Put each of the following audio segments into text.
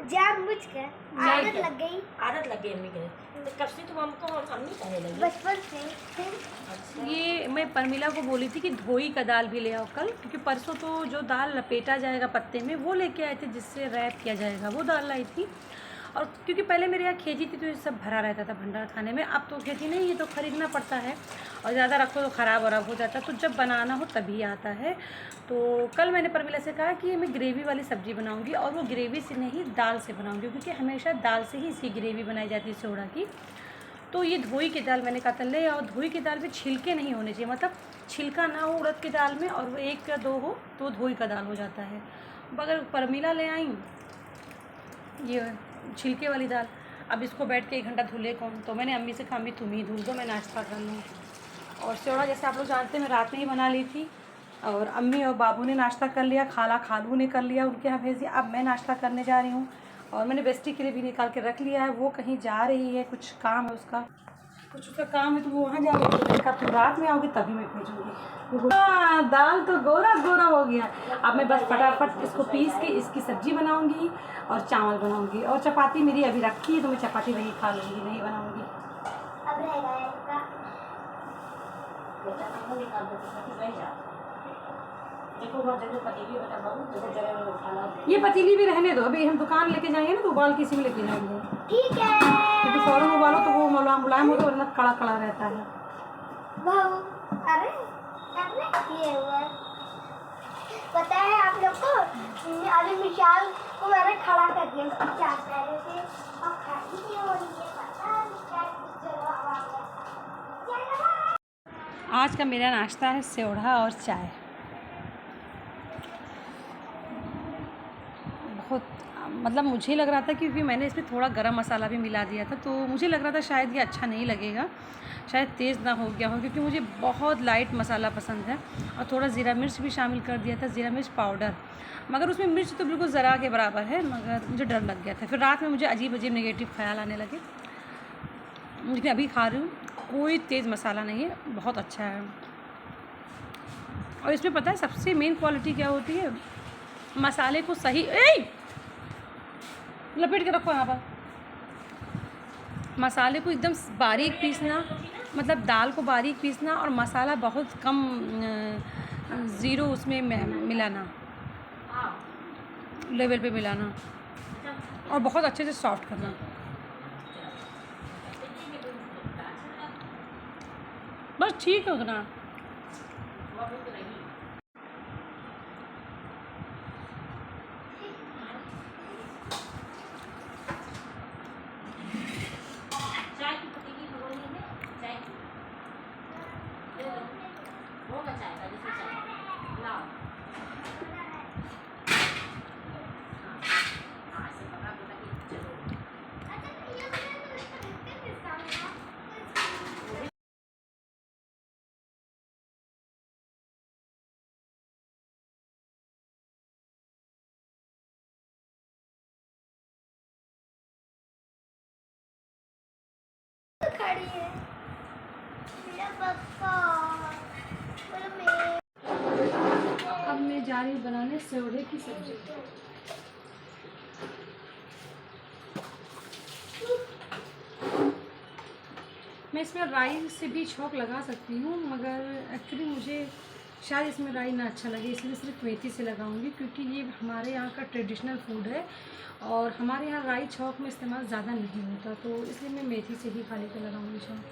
जानबूझकर आदत लग गई अम्मी के। तो कब से तुम हमको अम्मी कहने लगी? बचपन से। अच्छा। ये मैं परमिला को बोली थी कि धोई का दाल भी ले आओ कल, क्योंकि परसों तो जो दाल लपेटा जाएगा पत्ते में वो लेके आए थे जिससे रैप किया जाएगा, वो दाल लाई थी। और क्योंकि पहले मेरे यहाँ खेती थी तो ये सब भरा रहता था भंडार खाने में, अब तो खेती नहीं, ये तो ख़रीदना पड़ता है और ज़्यादा रखो तो ख़राब वराब हो जाता है, तो जब बनाना हो तभी आता है। तो कल मैंने परमिला से कहा कि मैं ग्रेवी वाली सब्ज़ी बनाऊंगी, और वो ग्रेवी से नहीं दाल से बनाऊंगी, क्योंकि हमेशा दाल से ही इसकी ग्रेवी बनाई जाती है सोड़ा की। तो ये धोई की दाल मैंने कहा था ले आओ। धोई की दाल में छिलके नहीं होने चाहिए, मतलब छिलका ना हो उड़द की दाल में, और वो 1 या 2 हो तो धोई का दाल हो जाता है। मगर परमिला ले आई ये छिलके वाली दाल, अब इसको बैठ के 1 घंटा धुले कौन, तो मैंने अम्मी से कहा अम्मी तुम ही धुल दो, मैं नाश्ता कर लूँ। और सेवड़ा जैसे आप लोग जानते हैं मैं रात में ही बना ली थी, और अम्मी और बाबू ने नाश्ता कर लिया, खालू ने कर लिया, उनके यहाँ भेज दिया। अब मैं नाश्ता करने जा रही हूँ, और मैंने बेस्टी के लिए भी निकाल के रख लिया है, वो कहीं जा रही है, कुछ काम है उसका, कुछ उसका काम है तो वो वहाँ जाओगे, तो देखा तुम रात में आओगे तभी मैं भेजूँगी। हाँ, दाल तो गोरा गोरा हो गया। अब मैं बस फटाफट इसको पीस के इसकी सब्ज़ी बनाऊँगी और चावल बनाऊँगी, और चपाती मेरी अभी रखी है तो मैं चपाती वही खा लूँगी, नहीं बनाऊँगी। ये पतीली भी रहने दो, अभी हम दुकान लेके जाएंगे ना तो उबाल के इसी में लेके जाएंगे। ठीक है। क्योंकि फ़ौरन उबालो तो वो मुलायम होता है, वरना कड़ा कड़ा रहता है। अरे ये हुआ पता है आप लोग को, अभी विशाल को मैंने खड़ा कर दिया उसकी 4 पैरों से, और खड़ी नहीं हो रही है, पता नहीं क्या कुछ जवाब आ गया। आज का मेरा नाश्ता है सेवड़ा और चाय। बहुत मतलब मुझे लग रहा था, क्योंकि मैंने इसमें थोड़ा गरम मसाला भी मिला दिया था, तो मुझे लग रहा था शायद ये अच्छा नहीं लगेगा, शायद तेज़ ना हो गया हो, क्योंकि मुझे बहुत लाइट मसाला पसंद है। और थोड़ा ज़ीरा मिर्च भी शामिल कर दिया था, ज़ीरा मिर्च पाउडर, मगर उसमें मिर्च तो बिल्कुल ज़रा के बराबर है, मगर मुझे डर लग गया था। फिर रात में मुझे अजीब अजीब नेगेटिव ख्याल आने लगे, लेकिन अभी खा रही हूँ, कोई तेज़ मसाला नहीं है, बहुत अच्छा है। और इसमें पता है सबसे मेन क्वालिटी क्या होती है, मसाले को सही लपेट के रखो यहाँ पर, मसाले को एकदम बारीक पीसना, मतलब दाल को बारीक पीसना, और मसाला बहुत कम ज़ीरो उसमें मिलाना, लेवल पे मिलाना, और बहुत अच्छे से सॉफ्ट करना। बस ठीक है उतना। खड़ी है मेरा पक्का। अब मैं जा रही हूँ बनाने सेवड़े की सब्ज़ी। मैं इसमें राई से भी छौंक लगा सकती हूँ, मगर एक्चुअली मुझे शायद इसमें राई ना अच्छा लगे, इसलिए सिर्फ मेथी से लगाऊंगी, क्योंकि ये हमारे यहाँ का ट्रेडिशनल फूड है और हमारे यहाँ राई छौंक में इस्तेमाल ज़्यादा नहीं होता, तो इसलिए मैं मेथी से ही खाली पे लगाऊंगी छौंक।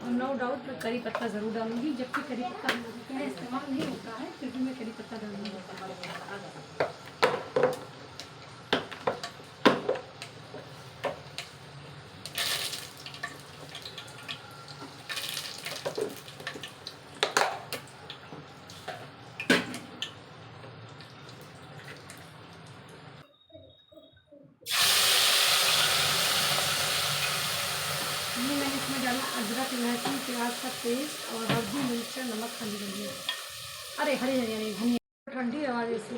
और नो डाउट मैं करी पत्ता ज़रूर डालूंगी, जबकि करी पत्ता हम लोगों के यहाँ इस्तेमाल नहीं होता है, फिर भी मैं करी पत्ता डालूंगी। ये मैंने इसमें डाला अदरक, लहसुन, प्याज का पेस्ट और हल्दी, मिर्च, नमक, हल्दी धनिया। अरे हरी धनिया ठंडी आवाज़ ऐसी।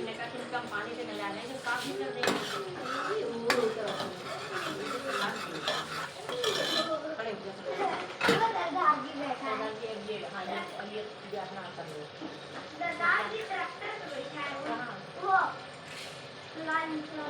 मैं कहा तुम कम पानी से मिला देंगे, साफ नहीं कर देंगे। खड़े हो जाओ। दादाजी बैठा है। दादाजी अब ये अपना कर लो। दादाजी ट्रैक्टर पे बैठा है कहाँ? वो लाइन एक तरह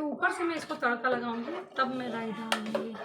ऊपर से मैं इसको तड़का लगाऊंगी, तब मैं राई डालूंगी।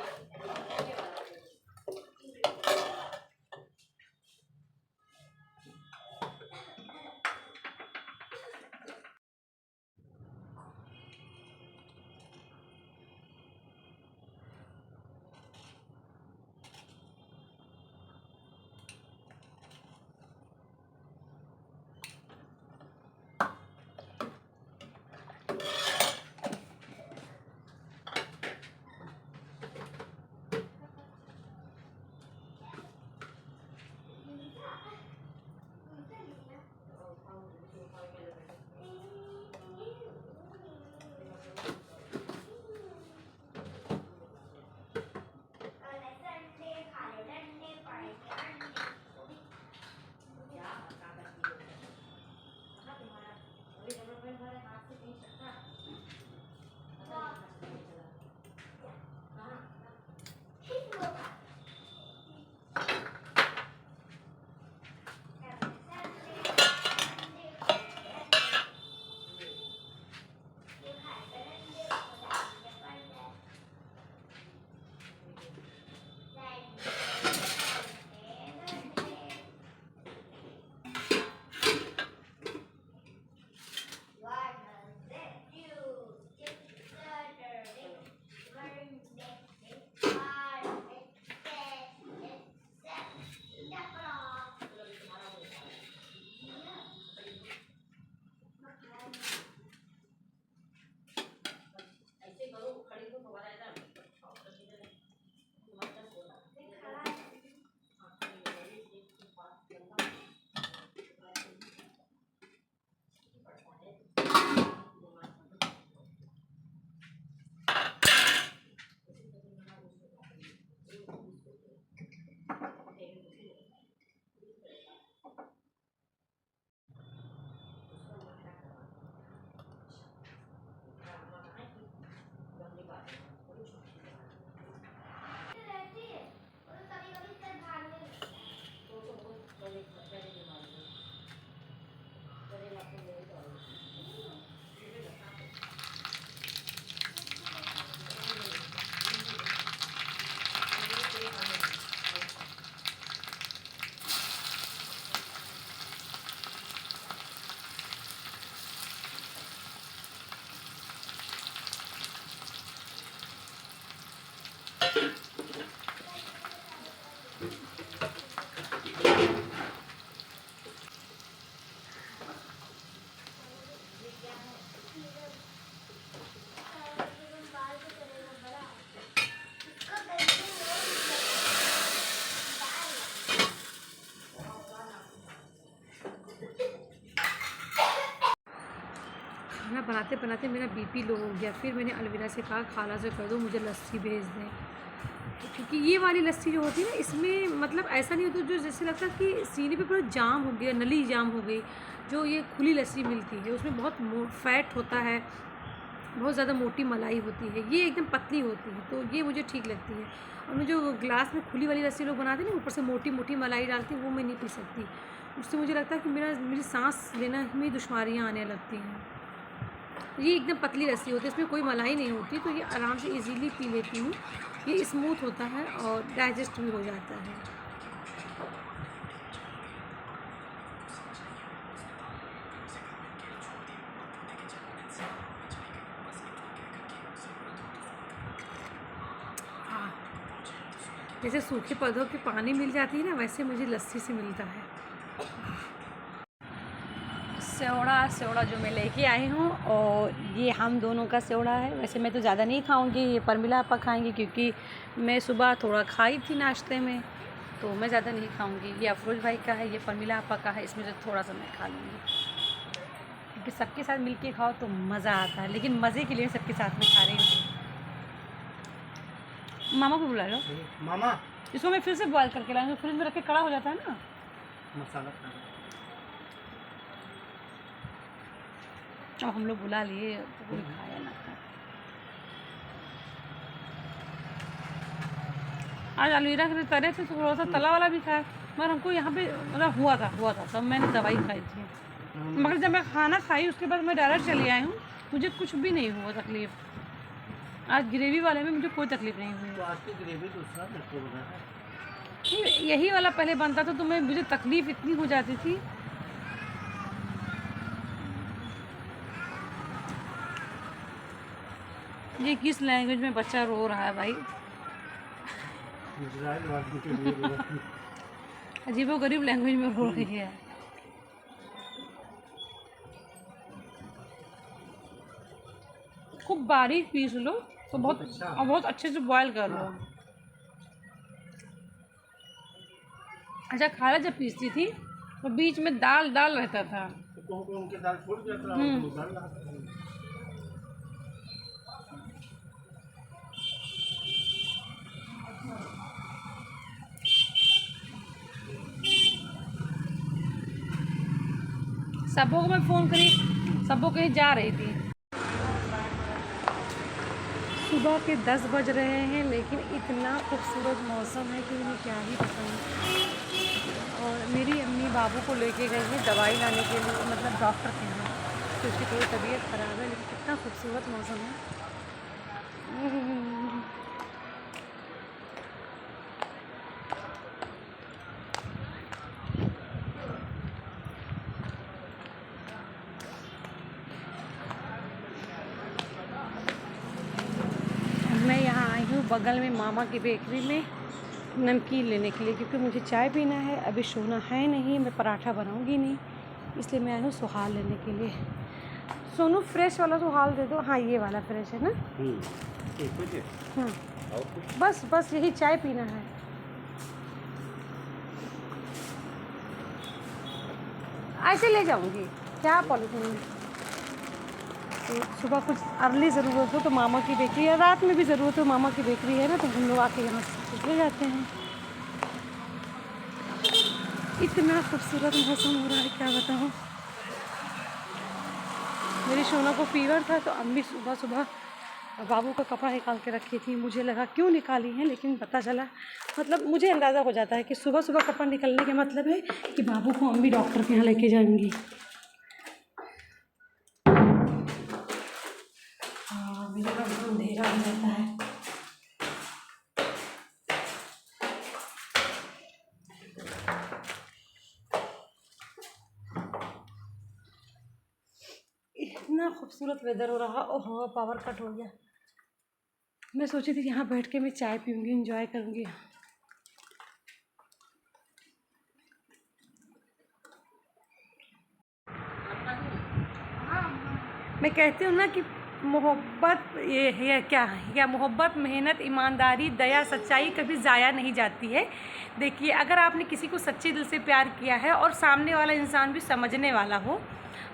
खाना बनाते बनाते मेरा बीपी लो हो गया। फिर मैंने अलविरा से कहा खाला से कह दो मुझे लस्सी भेज दें, क्योंकि ये वाली लस्सी जो होती है ना, इसमें मतलब ऐसा नहीं होता जो जैसे लगता है कि सीने पे पूरा जाम हो गया, नली जाम हो गई। जो ये खुली लस्सी मिलती है उसमें बहुत फैट होता है, बहुत ज़्यादा मोटी मलाई होती है, ये एकदम पतली होती है, तो ये मुझे ठीक लगती है। और मुझे जो ग्लास में खुली वाली लस्सी लोग बनाते हैं ना, ऊपर से मोटी मोटी मलाई डालती है, वो मैं नहीं पी सकती। उससे मुझे लगता है कि मेरी सांस लेना में दुश्वारियाँ आने लगती हैं। ये एकदम पतली लस्सी होती है, इसमें कोई मलाई नहीं होती, तो ये आराम से इजीली पी लेती हूँ। ये स्मूथ होता है और डाइजेस्ट भी हो जाता है। जैसे सूखे पौधों के पानी मिल जाती है ना, वैसे मुझे लस्सी से मिलता है। सेवड़ा जो मैं लेके आई हूँ, और ये हम दोनों का सेवड़ा है। वैसे मैं तो ज़्यादा नहीं खाऊंगी, ये परमिला आपा खाएंगी, क्योंकि मैं सुबह थोड़ा खाई थी नाश्ते में, तो मैं ज़्यादा नहीं खाऊंगी। ये अफरोज भाई का है, ये परमिला आपा का है, इसमें से थोड़ा सा मैं खा लूँगी, क्योंकि सबके साथ मिलके खाओ तो मज़ा आता है। लेकिन मज़े के लिए सबके साथ में खा रही हूँ। मामा को बुला लो। मामा इसको मैं फिर से बॉयल करके लाऊंगी, फ्रिज में रख के कड़ा हो जाता है ना मसाला खा अब हम लोग बुला लिए, तो कोई खाया ना खाया। आज अलवीरा के तरे थे, तो थोड़ा सा तला वाला भी खाया, मगर हमको यहाँ पे मतलब हुआ था तब मैंने दवाई खाई थी। मगर जब मैं खाना खाई उसके बाद मैं डायरेक्ट चली आई हूँ, मुझे कुछ भी नहीं हुआ तकलीफ़। आज ग्रेवी वाले में मुझे कोई तकलीफ़ नहीं हुई। तो आज की ग्रेवी दूसरा मेरे को बना है। यही वाला पहले बनता था, तो मुझे तकलीफ़ इतनी हो जाती थी। ये किस लैंग्वेज में बच्चा रो रहा है भाई? अजीबोगरीब लैंग्वेज में रो रही है। खूब बारीक पीस लो तो बहुत अच्छे से बॉयल कर लो। अच्छा, खाला जब पीसती थी तो बीच में दाल रहता था। उनके दाल छोड़ दिया था, दाल लगा था। सबों को मैं फ़ोन करी, सबों कहीं जा रही थी। सुबह के 10 बज रहे हैं, लेकिन इतना खूबसूरत मौसम है कि उन्हें क्या ही बताऊँ। और मेरी अम्मी बाबू को लेके गई है दवाई लाने के लिए, मतलब डॉक्टर के यहाँ, तो उसकी थोड़ी तबीयत ख़राब है। लेकिन कितना खूबसूरत मौसम है। मैं यहाँ आई हूँ बगल में मामा की बेकरी में नमकीन लेने के लिए, क्योंकि मुझे चाय पीना है। अभी सोना है नहीं, मैं पराठा बनाऊँगी नहीं, इसलिए मैं आई हूँ सुहाल लेने के लिए। सोनू फ्रेश वाला सुहाल दे दो। हाँ, ये वाला फ्रेश है ना? हाँ, बस यही चाय पीना है। ऐसे ले जाऊँगी क्या पॉलिथीन में। तो सुबह कुछ अर्ली ज़रूरत हो तो मामा की बेकरी, या रात में भी ज़रूरत हो, मामा की बेकरी है ना, तो हम लोग आके यहाँ से ले जाते हैं। इतना खूबसूरत मौसम हो रहा है, क्या बताऊँ। मेरी सोना को फीवर था, तो अम्मी सुबह बाबू का कपड़ा निकाल के रखी थी। मुझे लगा क्यों निकाली हैं, लेकिन पता चला, मतलब मुझे अंदाज़ा हो जाता है कि सुबह कपड़ा निकलने का मतलब है कि बाबू को अम्मी डॉक्टर के यहाँ लेके जाएंगी। अंधेरा हो जाता है। इतना खूबसूरत वेदर हो रहा। ओह, पावर कट हो गया। मैं सोची थी यहाँ बैठ के मैं चाय पीऊँगी, एंजॉय करूँगी। मैं कहती हूँ ना कि मोहब्बत ये है क्या मोहब्बत, मेहनत, ईमानदारी, दया, सच्चाई कभी ज़ाया नहीं जाती है। देखिए, अगर आपने किसी को सच्चे दिल से प्यार किया है और सामने वाला इंसान भी समझने वाला हो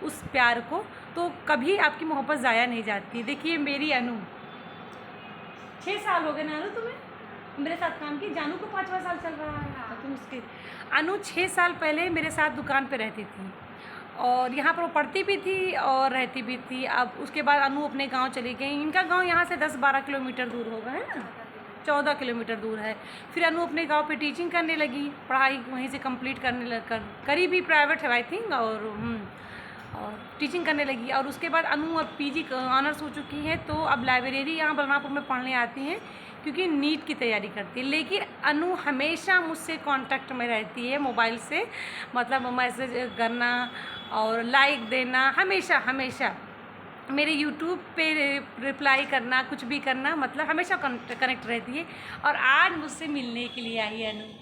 उस प्यार को, तो कभी आपकी मोहब्बत ज़ाया नहीं जाती। देखिए, मेरी अनु 6 साल हो गए ना अनु तुम्हें मेरे साथ काम की। जानू को 5वां साल चल रहा है। तुम उसके अनु 6 साल पहले मेरे साथ दुकान पे रहती थी, और यहाँ पर वो पढ़ती भी थी और रहती भी थी। अब उसके बाद अनु अपने गांव चली गई। इनका गांव यहाँ से 10-12 किलोमीटर दूर होगा, है ना, 14 किलोमीटर दूर है। फिर अनु अपने गांव पे टीचिंग करने लगी, पढ़ाई वहीं से कंप्लीट करने लग कर करी भी, प्राइवेट है आई थिंक, और टीचिंग करने लगी। और उसके बाद अनु अब पीजी ऑनर्स हो चुकी है, तो अब लाइब्रेरी यहाँ बलरामपुर में पढ़ने आती हैं क्योंकि नीट की तैयारी करती है। लेकिन अनु हमेशा मुझसे कांटेक्ट में रहती है मोबाइल से, मतलब मैसेज करना और लाइक देना, हमेशा हमेशा मेरे यूट्यूब पे रिप्लाई करना, कुछ भी करना, मतलब हमेशा कनेक्ट रहती है। और आज मुझसे मिलने के लिए आई है अनु।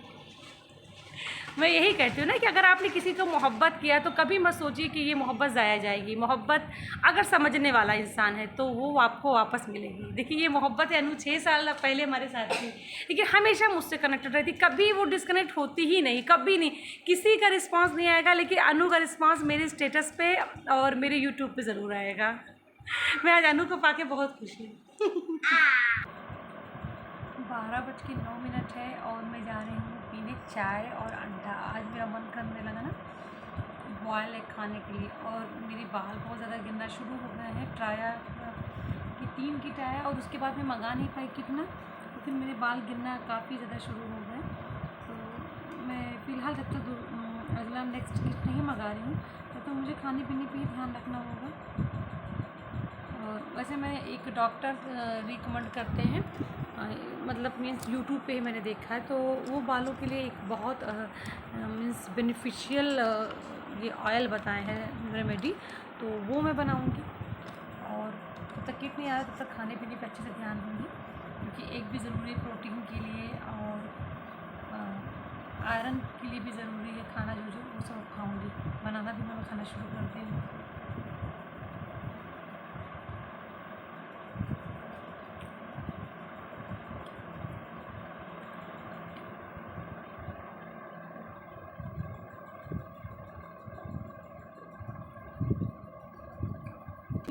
मैं यही कहती हूँ ना कि अगर आपने किसी को मोहब्बत किया तो कभी मत सोचिए कि ये मोहब्बत ज़ाया जाएगी। मोहब्बत अगर समझने वाला इंसान है तो वो आपको वापस मिलेगी। देखिए ये मोहब्बत है अनु 6 साल पहले हमारे साथ थी, लेकिन हमेशा मुझसे कनेक्टेड रहती, कभी वो डिस्कनेक्ट होती ही नहीं, कभी नहीं। किसी का रिस्पांस नहीं आएगा, लेकिन अनु का रिस्पांस मेरे स्टेटस पे और मेरे यूट्यूब पे ज़रूर आएगा। मैं आज अनु को पाके बहुत खुश हूँ। 12:09 है और मैं जा रही हूँ पीने चाय और अंडा। आज मेरा मन करने लगा ना बॉयल एग खाने के लिए। और मेरे बाल बहुत ज़्यादा गिरना शुरू हो गए हैं। ट्राया कि 3 किट आया और उसके बाद मैं मंगा नहीं पाई किट ना, तो फिर मेरे बाल गिरना काफ़ी ज़्यादा शुरू हो गए। तो मैं फ़िलहाल जब तक अगला नेक्स्ट किट नहीं मंगा रही हूँ तब तो मुझे खाने पीने पर ही ध्यान रखना होगा। और वैसे मैं एक डॉक्टर रिकमेंड करते हैं, मतलब मीन्स यूट्यूब पे ही मैंने देखा है, तो वो बालों के लिए एक बहुत मीन्स बेनिफिशियल ये ऑयल बताए हैं रेमेडी, तो वो मैं बनाऊंगी। और जब तक किट नहीं आ रहा तब तक खाने पीने पे अच्छे से ध्यान दूँगी, क्योंकि एक भी ज़रूरी प्रोटीन के लिए और आयरन के लिए भी ज़रूरी है खाना, जो जो वो सब खाऊँगी। बनाना भी मैं खाना शुरू करती हूँ।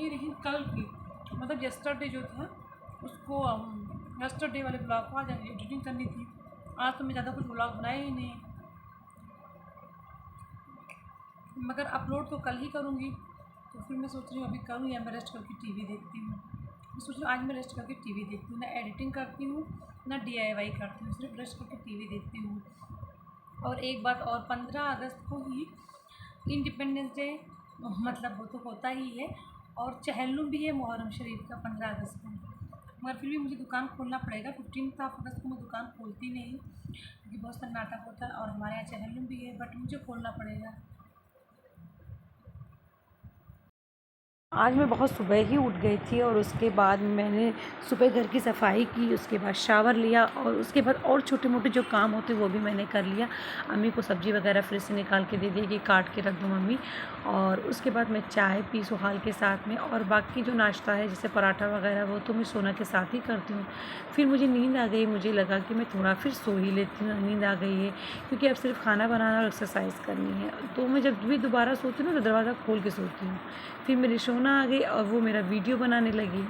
रही कल की, मतलब यस्टरडे जो था उसको यस्टरडे वाले ब्लॉग को आज एडिटिंग करनी थी। आज तो मैं ज़्यादा कुछ ब्लॉग बनाया ही नहीं, मगर अपलोड तो कल ही करूँगी। तो फिर मैं सोच रही हूँ अभी करूँ या मैं रेस्ट करके टीवी देखती हूँ। मैं सोच रही हूँ आज मैं रेस्ट करके टीवी देखती हूँ, ना एडिटिंग करती हूँ ना DIY करती हूँ, सिर्फ रेस्ट करके टीवी देखती हूँ। और एक बात और, 15 अगस्त को ही इंडिपेंडेंस डे, मतलब वो तो होता ही है, और चहलम भी है मुहर्रम शरीफ का 15 अगस्त को। मगर फिर भी मुझे दुकान खोलना पड़ेगा। 15 अगस्त को मैं दुकान खोलती नहीं क्योंकि बहुत सन्नाटा होता है और हमारे यहाँ चहलम भी है, बट मुझे खोलना पड़ेगा। आज मैं बहुत सुबह ही उठ गई थी और उसके बाद मैंने सुबह घर की सफाई की, उसके बाद शावर लिया और उसके बाद और छोटे मोटे जो काम होते वो भी मैंने कर लिया। अम्मी को सब्ज़ी वगैरह फ्रिज से निकाल के दे दी कि काट के रख दो मम्मी। और उसके बाद मैं चाय पी सुहाल के साथ में, और बाकी जो नाश्ता है जैसे पराठा वगैरह वो तो मैं सोना के साथ ही करती हूँ। फिर मुझे नींद आ गई, मुझे लगा कि मैं थोड़ा फिर सो ही लेती हूँ, नींद आ गई है क्योंकि अब सिर्फ खाना बनाना और एक्सरसाइज करनी है। तो मैं जब भी दोबारा सोती हूँ ना तो दरवाज़ा खोल के सोती हूँ। फिर मेरी सोना आ गई और वो मेरा वीडियो बनाने लगी।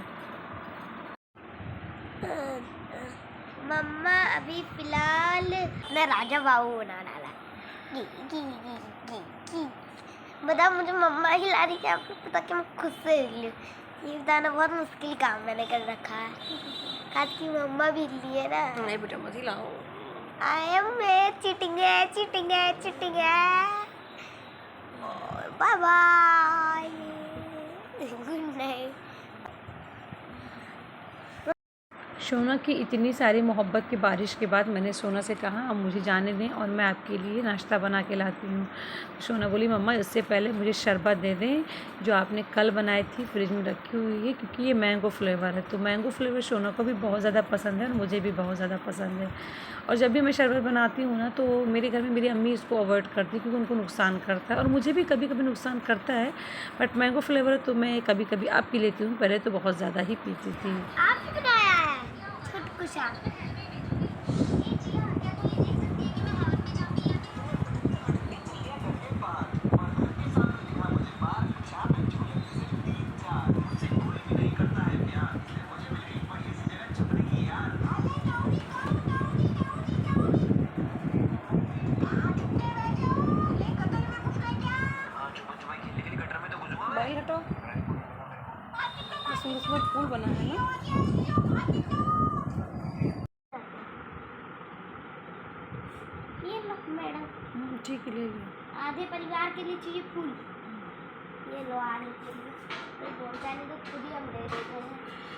मम्मा अभी फिलहाल मैं राजा बाबू बना डाला। गी गी गी गी गी। बता मुझे मम्मा हिला रही है, आपको पता कि मैं खुद से हिल लूँ। ये बताना बहुत मुश्किल काम मैंने कर रखा है। आज की मम्मा भी हिली है ना। नहीं बेटा मत हिलाओ। आई एम चीटिंग है, चीटिंग है, चीटिंग है। Bye bye, good night. सोना की इतनी सारी मोहब्बत की बारिश के बाद मैंने सोना से कहा अब मुझे जाने दें और मैं आपके लिए नाश्ता बना के लाती हूँ। सोना बोली मम्मा इससे पहले मुझे शरबत दे दें जो आपने कल बनाई थी, फ्रिज में रखी हुई है, क्योंकि ये मैंगो फ्लेवर है। तो मैंगो फ्लेवर सोना को भी बहुत ज़्यादा पसंद है और मुझे भी बहुत ज़्यादा पसंद है। और जब भी मैं शरबत बनाती हूँ ना तो मेरे घर में मेरी अम्मी इसको अवॉइड करती है क्योंकि उनको नुकसान करता है, और मुझे भी कभी कभी नुकसान करता है। बट मैंगो फ्लेवर तो मैं कभी कभी अब पी लेती हूँ, पहले तो बहुत ज़्यादा ही पीती थी। आपने बनाया है खुदकुशा। ठीक है, ले लो। आधे परिवार के लिए चाहिए फूल, ये लो आने के लिए। ये बोलता नहीं तो खुद ही हम दे देते हैं।